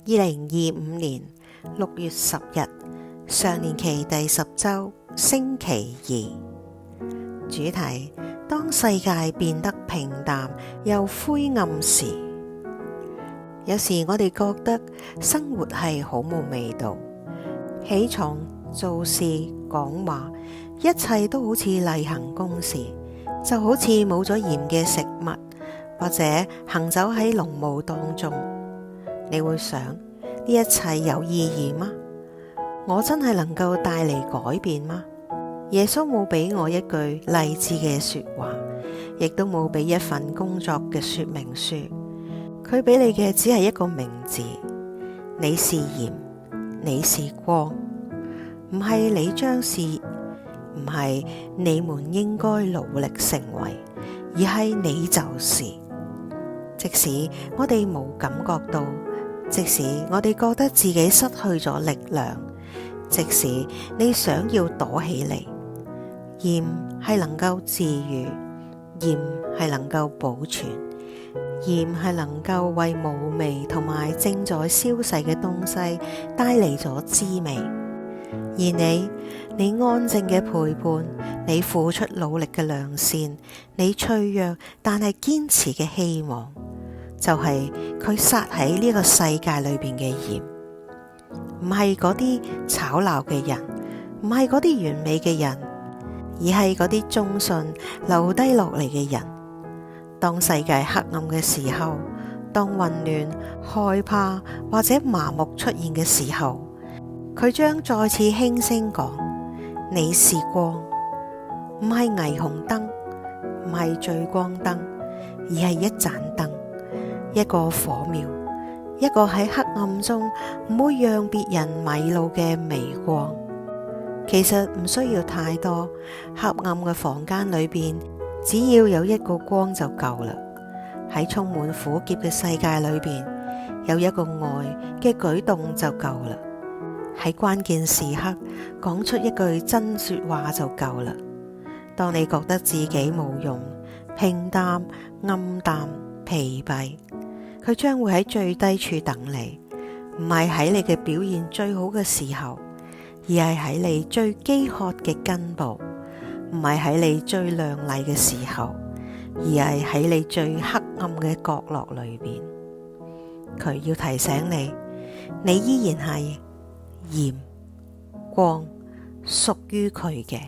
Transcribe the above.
2025年6月10日，常年期第10週，星期2。主題：當世界變得平淡又灰暗時。有時我哋覺得生活係好冇味道，起床、做事、講話，一切都好似例行公事，就好似冇咗鹽嘅食物，或者行走喺濃霧當中。你會想，呢一切有意義嗎？我真係能夠帶嚟改變嗎？耶穌冇俾我一句勵志嘅說話，亦都冇俾一份工作嘅說明書。佢俾你嘅只係一個名字，你是鹽，你是光。唔係你將是，唔係你們應該努力成為，而係你就是。即使我哋冇感覺到，即使我哋覺得自己失去咗力量，即使你想要躲起嚟，鹽係能夠治癒，鹽係能夠保存，鹽係能夠為無味同埋正在消逝嘅東西帶嚟咗滋味。而你安靜嘅陪伴，你付出努力嘅良善，你脆弱但係堅持嘅希望，就係佢撒喺呢個世界裏邊嘅鹽。唔係嗰啲吵鬧嘅人，唔係嗰啲完美嘅人，而係嗰啲忠信留低落嚟嘅人。當世界黑暗嘅時候，當混亂、害怕或者麻木出現嘅時候，佢將再次輕聲講：你是光，唔係霓虹燈，唔係聚光燈，而係一盞燈，一個火苗，一個喺黑暗中唔會讓別人迷路嘅微光。其實唔需要太多，黑暗嘅房間裏邊，只要有一個光就夠啦。喺充滿苦澀嘅世界裏邊，有一個愛嘅舉動就夠啦。喺關鍵時刻講出一句真說話就夠啦。當你覺得自己冇用、平淡、暗淡、疲憊，佢將會喺最低處等你，唔係喺你嘅表現最好嘅時候，而係喺你最飢渴嘅根部，唔係喺你最亮麗嘅時候，而係喺你最黑暗嘅角落裏邊。佢要提醒你，你依然係鹽、光，屬於佢嘅。